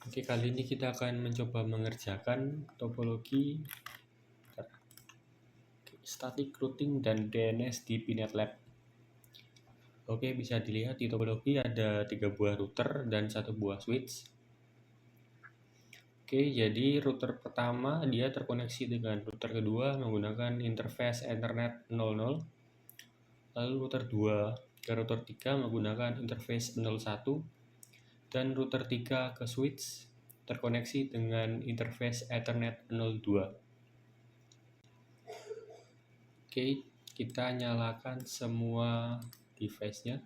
Oke, kali ini kita akan mencoba mengerjakan topologi static routing dan DNS di Pinet Lab. Oke, bisa dilihat di topologi ada 3 buah router dan 1 buah switch. Oke, jadi router pertama dia terkoneksi dengan router kedua menggunakan interface Ethernet 00. Lalu router 2 ke router 3 menggunakan interface 01. Dan router 3 ke switch terkoneksi dengan interface Ethernet 02. Oke, kita nyalakan semua device-nya.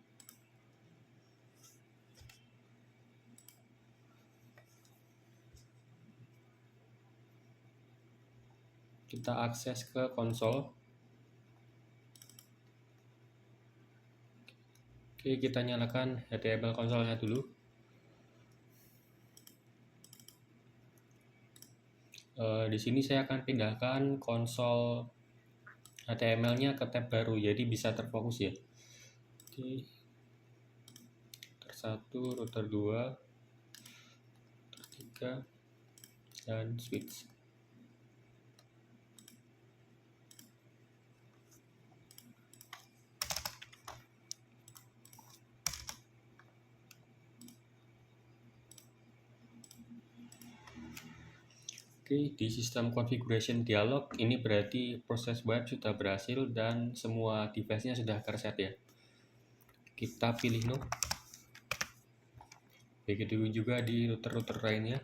Kita akses ke konsol. Oke, kita nyalakan HTML konsolnya dulu. Di sini saya akan pindahkan konsol HTML-nya ke tab baru, jadi bisa terfokus ya. Oke, router 1, router 2, router 3, dan switch. Oke, di sistem configuration dialog ini berarti proses web sudah berhasil dan semua device-nya sudah terset ya. Kita pilih no. Begitu juga di router-router lainnya.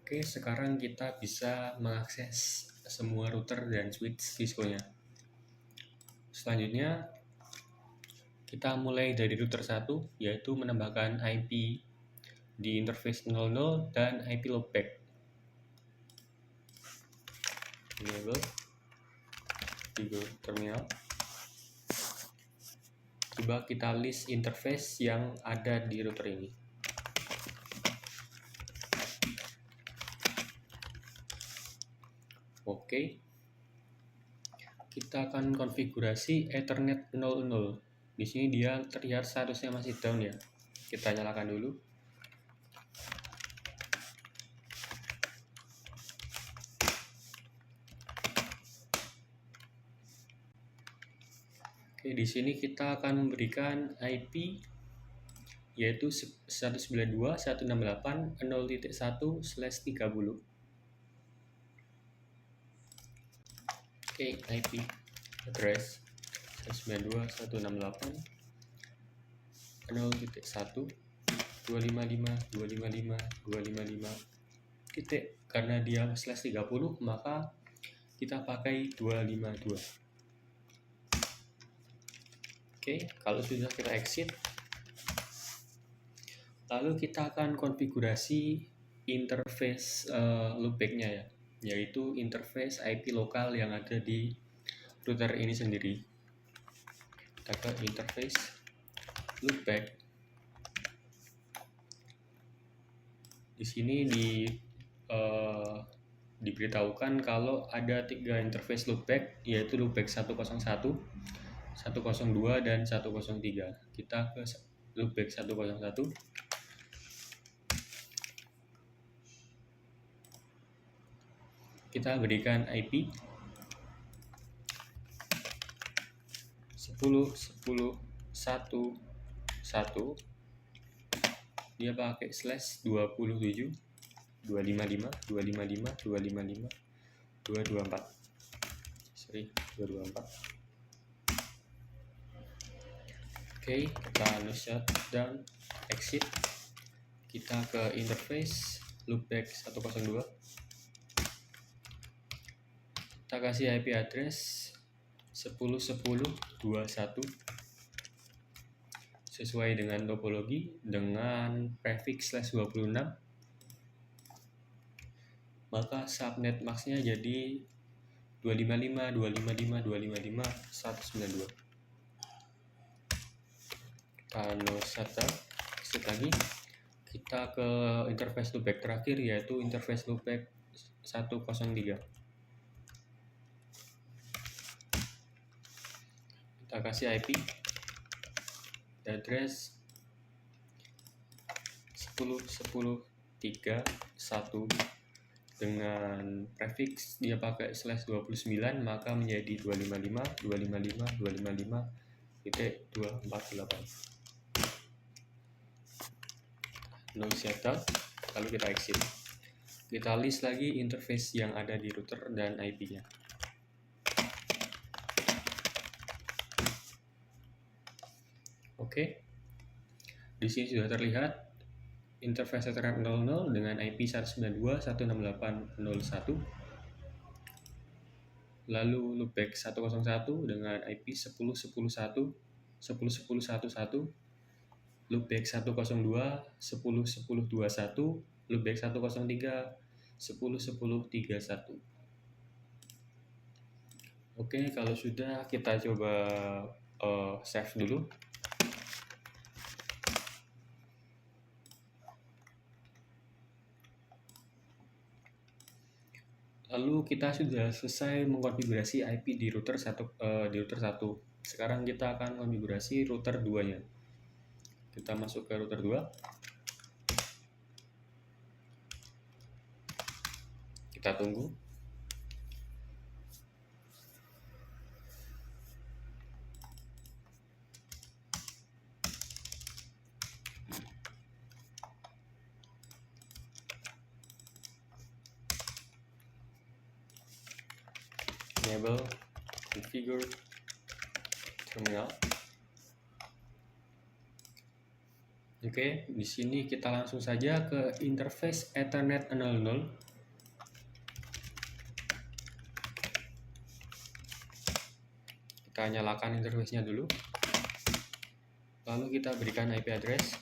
Oke, sekarang kita bisa mengakses semua router dan switch Cisco-nya. Selanjutnya, kita mulai dari router 1, yaitu menambahkan IP di interface 00 dan IP loopback. Enable di terminal. Coba kita list interface yang ada di router ini. Oke, kita akan konfigurasi Ethernet 00. Di sini dia terlihat statusnya masih down ya. Kita nyalakan dulu. Oke, di sini kita akan memberikan IP yaitu 192.168.0.1/30. Oke, IP address 192.168.0.1.255.255.255 titik. Karena dia /30 maka kita pakai 252. Oke, kalau sudah kita exit, lalu kita akan konfigurasi interface loopback-nya ya, yaitu interface IP lokal yang ada di router ini sendiri. Kita ke interface loopback. Di sini diberitahukan kalau ada 3 interface loopback, yaitu loopback 101, 102, dan 103. Kita ke loopback 101. Kita berikan IP 10.10.1.1. Dia pakai /27 255 255 255 224. Sorry, 224. Oke, kita shutdown, exit. Kita ke interface loopback 102. Kita kasih IP address 10.10.21 sesuai dengan topologi dengan prefix /26, maka subnet max-nya jadi 255, 255, 255, 192. Kita no setup, exit lagi. Kita ke interface loopback terakhir, yaitu interface loopback 103. Kita kasih IP address 10.10.3.1 dengan prefix dia pakai /29, maka menjadi 255, 255, 255, 255.248. No setup, lalu kita exit. Kita list lagi interface yang ada di router dan IP-nya. Oke. Di sini sudah terlihat interface Ethernet 00 dengan IP 192.168.0.1, lalu loopback 101 dengan IP 10.10.1.11.11.1, loopback 102 10.10.21, loopback 103 10.10.31. Oke, kalau sudah kita coba save dulu. Lalu kita sudah selesai mengkonfigurasi IP di router 1. Sekarang kita akan konfigurasi router 2-nya. Kita masuk ke router 2. Kita tunggu. Enable configure terminal. Oke, di sini kita langsung saja ke interface Ethernet 00. Kita nyalakan interface-nya dulu. Lalu kita berikan IP address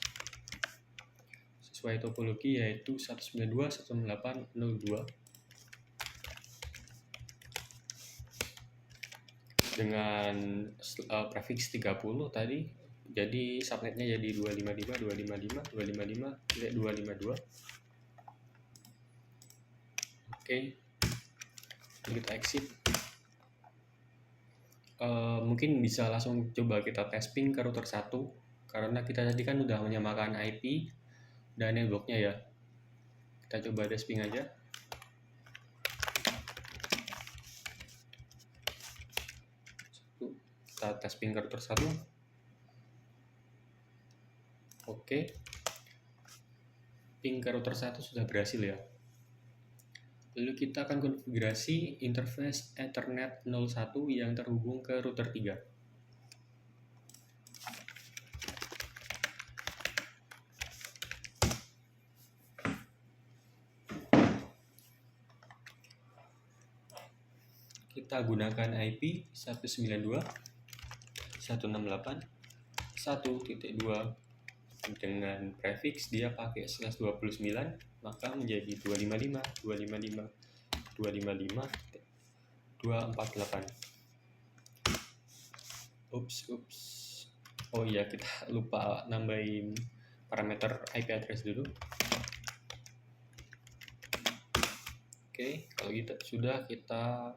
sesuai topologi, yaitu 192.168.0.2 dengan prefix 30 tadi. Jadi subnetnya jadi 255, 255, 255, 252. Oke, kita exit. Mungkin bisa langsung coba kita tes ping ke router 1, karena kita tadi kan udah menyamakan IP dan networknya ya. Kita coba tes ping aja. Kita tes ping ke router 1. Oke, ping ke router 1 sudah berhasil ya. Lalu kita akan konfigurasi interface Ethernet 01 yang terhubung ke router 3. Kita gunakan IP 192.168.1.2 dengan prefix dia pakai /29, maka menjadi 255, 255, 255, 248. Ups. Oh iya, kita lupa nambahin parameter IP address dulu. Oke, kalau gitu sudah, kita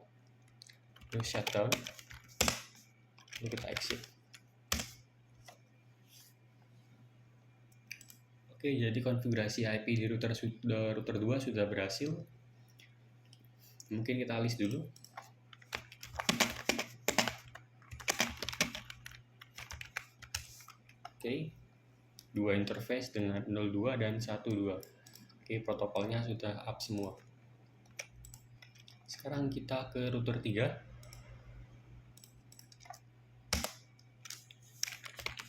shutdown. Lalu kita exit. Oke, jadi konfigurasi IP di router 2 sudah berhasil. Mungkin kita list dulu. Oke, 2 interface dengan 02 dan 12. Oke, protokolnya sudah up semua. Sekarang kita ke router 3.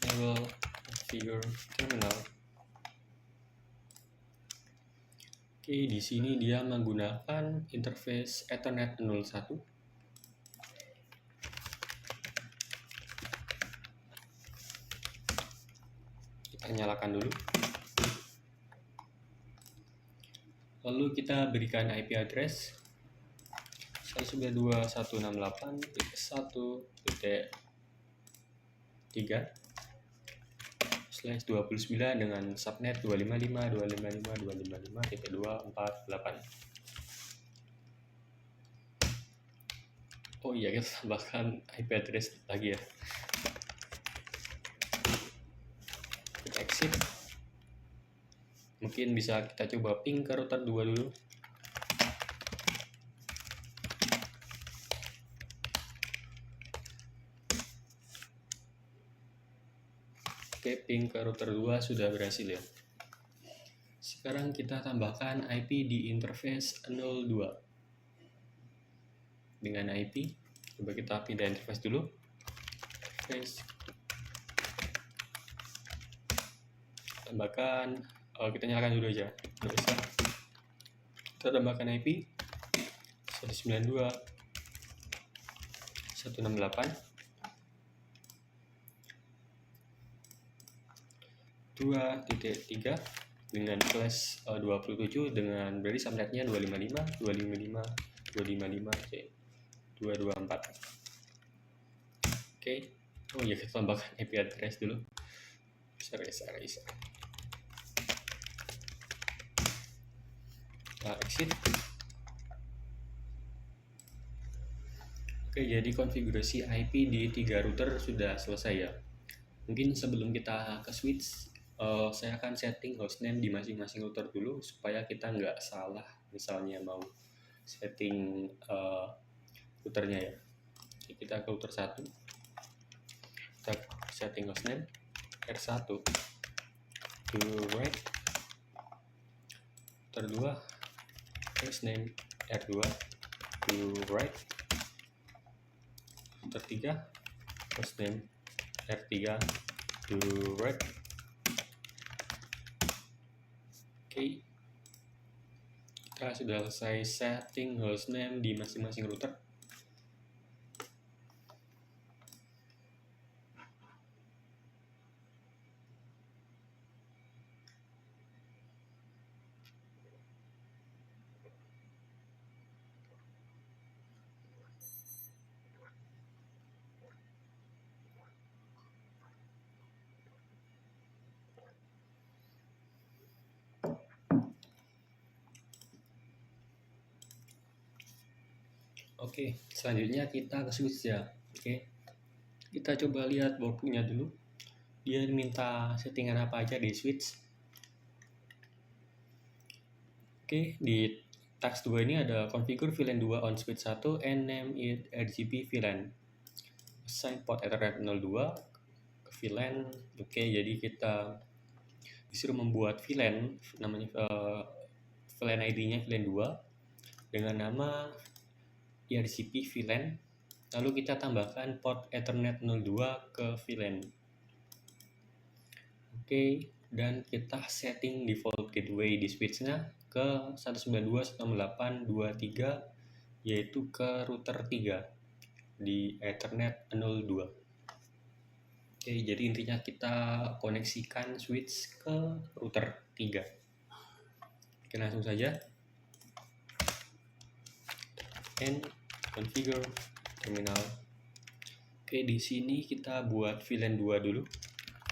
Enable configure terminal. Oke, di sini dia menggunakan interface Ethernet 01. Kita nyalakan dulu. Lalu kita berikan IP address 192.168.1.3/29 dengan subnet 255.255.255.248. Oh iya, kita tambahkan IP address lagi ya. Kita exit. Mungkin bisa kita coba ping ke router 2 dulu. Oke, ping ke router 2 sudah berhasil ya. Sekarang kita tambahkan IP di interface 02. Dengan IP, coba kita pindah interface dulu. Interface. Tambahkan, kita nyalakan dulu aja. Nggak bisa. Kita tambahkan IP 192.168.2.3 dengan flash 27 dengan berarti subnetnya 255.255.254. Oke. Oh ya, kita tambahkan IP address dulu. Sorry. Kita exit. Oke, jadi konfigurasi IP di 3 router sudah selesai ya. Mungkin sebelum kita ke switch, saya akan setting hostname di masing-masing router dulu supaya kita nggak salah misalnya mau setting routernya ya. Jadi kita ke router 1, kita setting hostname R1 to right, router 2 hostname R2 to right, router 3 hostname R3 to right. Oke, kita sudah selesai setting hostname di masing-masing router. Oke, selanjutnya kita ke switch ya. Oke, kita coba lihat workbooknya dulu. Dia minta settingan apa aja di switch. Oke, di task 2 ini ada configure VLAN 2 on switch 1 and name it RGB VLAN. Assign port Ethernet 02 ke VLAN. Oke, jadi kita disuruh membuat VLAN, namanya VLAN ID-nya VLAN 2 dengan nama RGB VLAN. Lalu kita tambahkan port Ethernet 02 ke VLAN. Oke, dan kita setting default gateway di switch-nya ke 192.168.2.3 yaitu ke router 3 di Ethernet 02. Oke, jadi intinya kita koneksikan switch ke router 3. Oke, langsung saja. And configure terminal. Oke, di sini kita buat VLAN 2 dulu.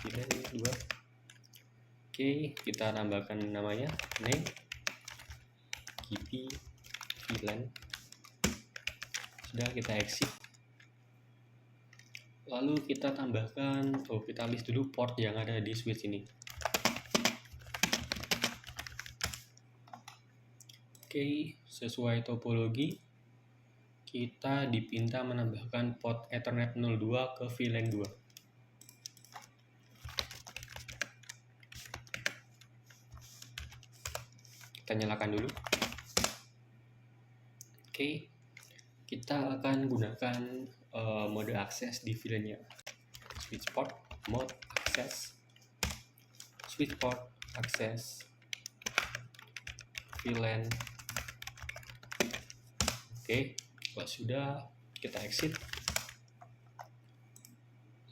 VLAN 2. Oke, kita tambahkan namanya name GP VLAN. Sudah, kita exit. Lalu kita tambahkan, kita list dulu port yang ada di switch ini. Oke, sesuai topologi kita dipinta menambahkan port Ethernet 02 ke VLAN 2. Kita nyalakan dulu. Oke, kita akan gunakan mode akses di VLAN-nya. Switch port, mode akses, switch port, akses, VLAN. Oke, kalau sudah kita exit.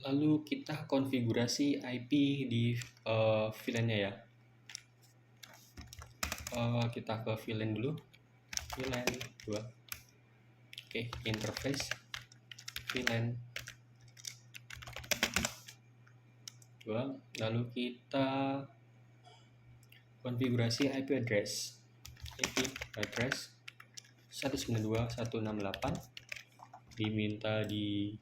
Lalu kita konfigurasi IP di VLAN-nya ya. Kita ke VLAN dulu, VLAN 2. Oke, interface VLAN 2. Lalu kita konfigurasi IP address 192.168. Diminta di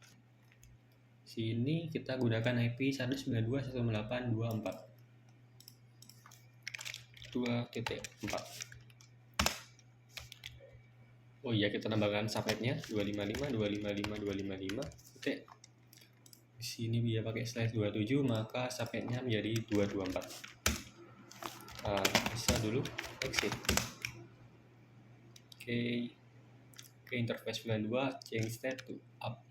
sini kita gunakan IP 192.168.2.4. Oh iya, kita tambahkan subnetnya 255.255.255. Oke. Di sini dia pakai slash 27, maka subnetnya menjadi 224. Bisa dulu exit. Oke, interface VLAN 2, change state to up.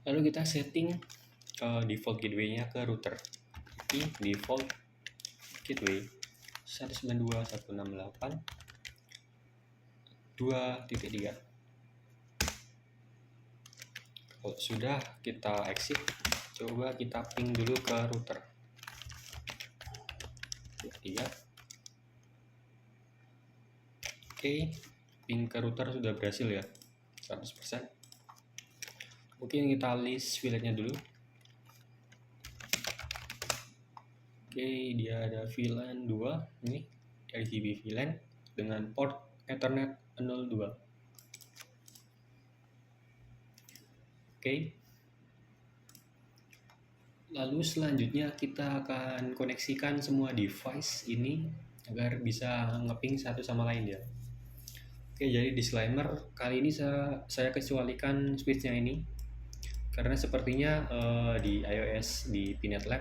Lalu kita setting default gateway-nya ke router. Jadi default gateway 192.168.2.3. Kalau sudah, kita exit. Coba kita ping dulu ke router 3. Oke, ping ke router sudah berhasil ya, 100%. Mungkin kita list VLAN-nya dulu. Oke, dia ada VLAN 2 ini, RGB VLAN dengan port Ethernet 02. Oke. Lalu selanjutnya kita akan koneksikan semua device ini agar bisa ngeping satu sama lain ya. Oke, jadi disclaimer, kali ini saya kecualikan switch-nya ini karena sepertinya di iOS di Pinet Lab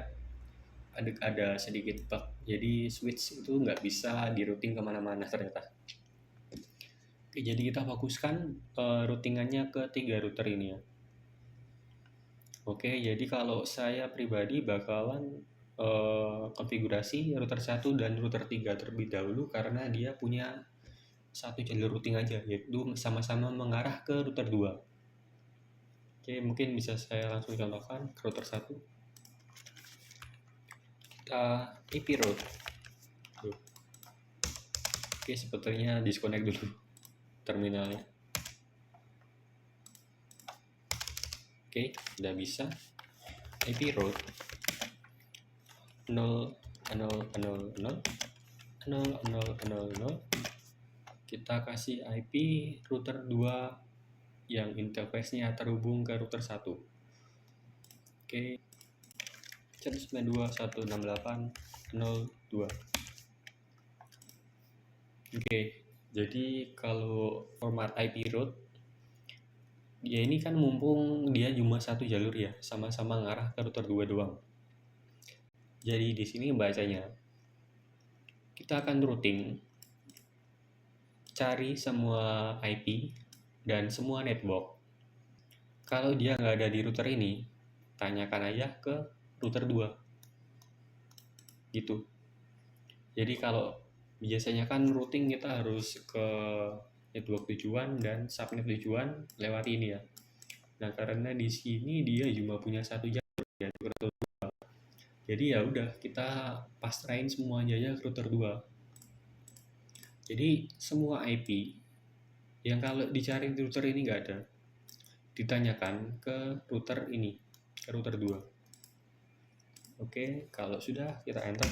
ada sedikit bug, jadi switch itu nggak bisa di routing kemana-mana ternyata. Oke, jadi kita fokuskan routingannya ke 3 router ini ya. Oke, jadi kalau saya pribadi bakalan konfigurasi router 1 dan router 3 terlebih dahulu karena dia punya satu jalur routing aja, yaitu sama-sama mengarah ke router 2. Oke, mungkin bisa saya langsung contohkan ke router 1. Kita IP route. Oke, sepertinya disconnect dulu terminalnya. Oke, udah bisa. IP route 0.0.0.0.0.0. Kita kasih IP router 2 yang interface-nya terhubung ke router 1. Oke, 192.168.0.2. Oke, jadi kalau format IP route, ya ini kan mumpung dia cuma satu jalur ya, sama-sama ngarah ke router 2 doang. Jadi di sini bacanya, kita akan routing, cari semua IP dan semua network. Kalau dia nggak ada di router ini, tanyakan aja ke router 2. Gitu. Jadi kalau biasanya kan routing kita harus ke network tujuan dan subnet tujuan lewat ini ya. Nah, karena di sini dia cuma punya satu jalur ya, router 2. Jadi ya udah, kita pasrahin semuanya aja ke router 2. Jadi semua IP yang kalau dicari di router ini nggak ada, ditanyakan ke router ini, ke router 2. Oke, kalau sudah kita enter.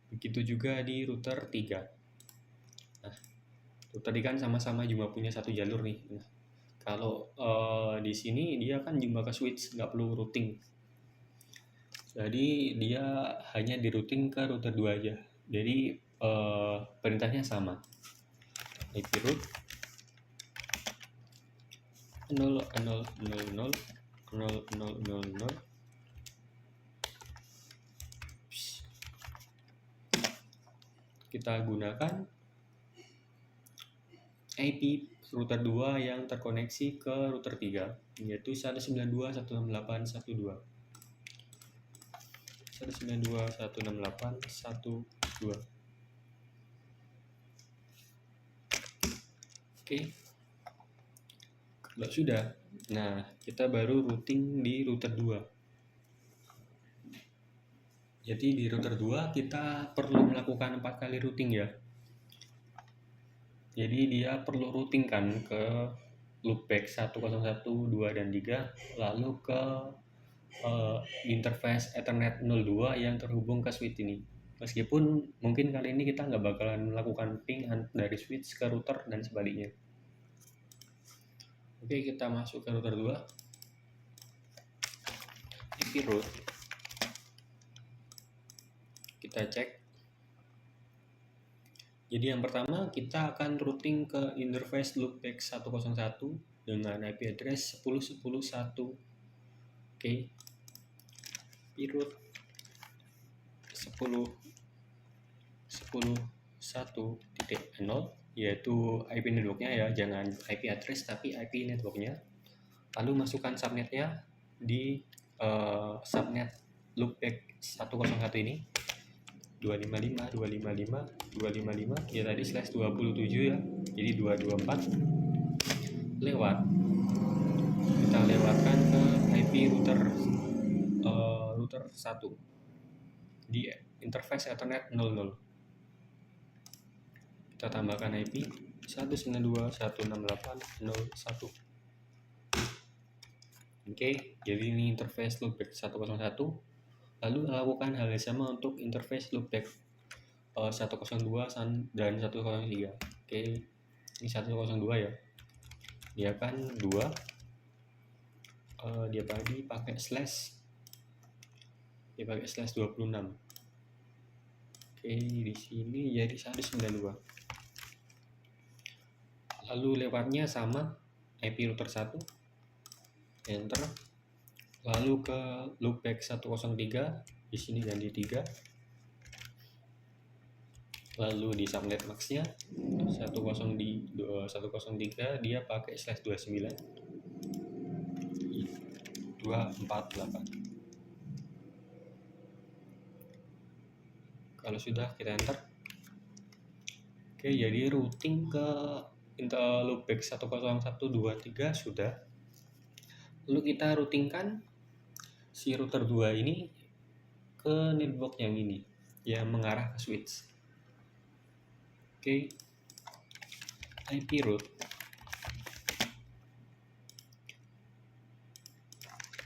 Begitu juga di router 3. Nah, router 3 kan sama-sama cuma punya satu jalur nih. Nah, kalau di sini dia kan cuma ke switch, nggak perlu routing. Jadi dia hanya di routing ke router 2 aja. Jadi perintahnya sama. IP route 0.0.0.0.0.0. Kita gunakan IP router 2 yang terkoneksi ke router 3, yaitu 192.168.1.2. 192.168.1.2. Oke. Kalau sudah, Nah, kita baru routing di router 2. Jadi di router 2 kita perlu melakukan 4 kali routing ya. Jadi dia perlu routing kan ke loopback 101, 2, dan 3, lalu ke interface Ethernet 02 yang terhubung ke switch ini. Meskipun mungkin kali ini kita nggak bakalan melakukan ping dari switch ke router dan sebaliknya. Oke, kita masuk ke router 2. IP route. Kita cek. Jadi yang pertama kita akan routing ke interface loopback 101 dengan IP address 10.10.1. Oke. IP route 10.10.1.0 yaitu IP networknya ya, jangan IP address tapi IP networknya. Lalu masukkan subnetnya di subnet loopback 101 ini 255 ya tadi /27 ya, jadi 224 lewat, kita lewatkan ke IP router 1 di interface Ethernet 00. Kita tambahkan IP 192.168.0.1. Oke, jadi ini interface loopback 101. Lalu lakukan hal yang sama untuk interface loopback 102 dan 103. Oke, ini 102 ya. Dia kan 2. Dia tadi pakai slash. Dia pakai /26. Oke, di sini jadi 192. Lalu lewatnya sama IP router 1. Enter. Lalu ke loopback 103, di sini ganti 3. Lalu di subnet max-nya 103 dia pakai /29 248. Kalau sudah kita enter. Oke, jadi routing ke loopback 10123 sudah. Lalu kita routingkan si router 2 ini ke network yang ini yang mengarah ke switch. Oke. IP route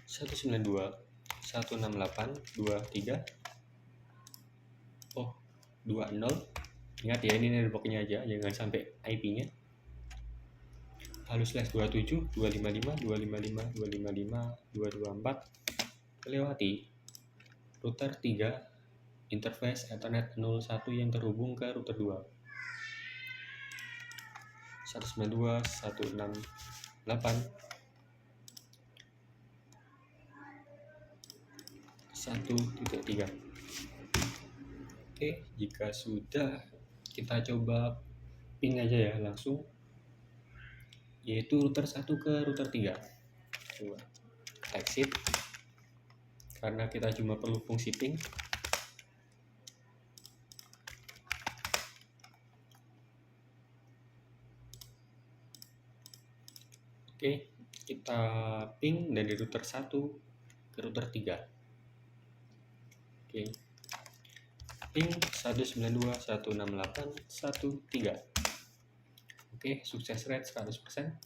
192.168.23. 20. Ingat ya, ini networknya aja, jangan sampai IP-nya. Lalu /27, 255, 255, 255, 224. Lewati router 3 interface Ethernet 01 yang terhubung ke router 2. 192.168.1.3. Oke, jika sudah kita coba ping aja ya langsung, yaitu router 1 ke router 3. Coba exit karena kita cuma perlu fungsi ping. Oke, kita ping dari router 1 ke router 3. Oke. Ping 192.168.1.3. Oke, sukses rate 100%.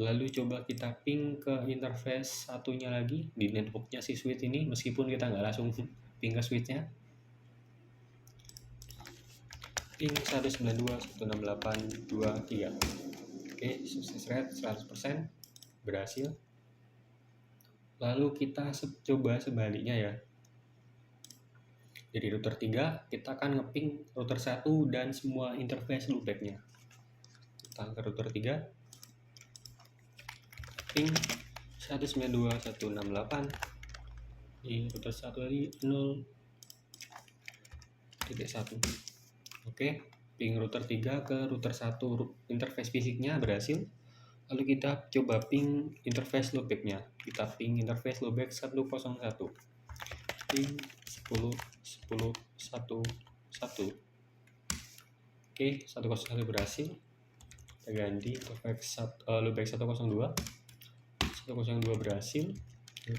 Lalu coba kita ping ke interface satunya lagi di networknya si switch ini, meskipun kita nggak langsung ping ke switchnya. Ping 192.168.2.3. Oke, sukses rate 100%, berhasil. Lalu kita coba sebaliknya ya. Jadi router 3 kita akan ngeping router 1 dan semua interface loopbacknya. Kita ke router 3, ping 192.168 di router 1 tadi 0.1. Oke, ping router 3 ke router 1 interface fisiknya berhasil. Lalu kita coba ping interface loopbacknya. Kita ping interface loopback 101. Ping 10.10.1.1. Oke, 101 berhasil. kita ganti loopback 102 berhasil. 3.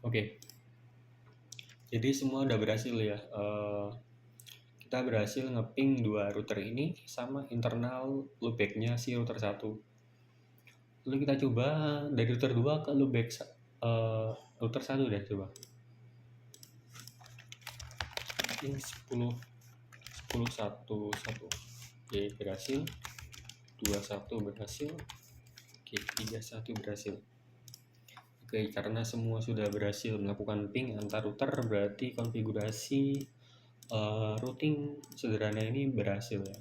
Oke, jadi semua udah berhasil ya. Kita berhasil ngeping 2 router ini sama internal loopbacknya si router 1. Lalu kita coba dari router 2 ke loopback router 1 deh, coba. Ini 10 1 1. Oke, berhasil. 21 berhasil. Oke, 31 berhasil. Oke, karena semua sudah berhasil melakukan ping antar router, berarti konfigurasi routing sederhana ini berhasil ya.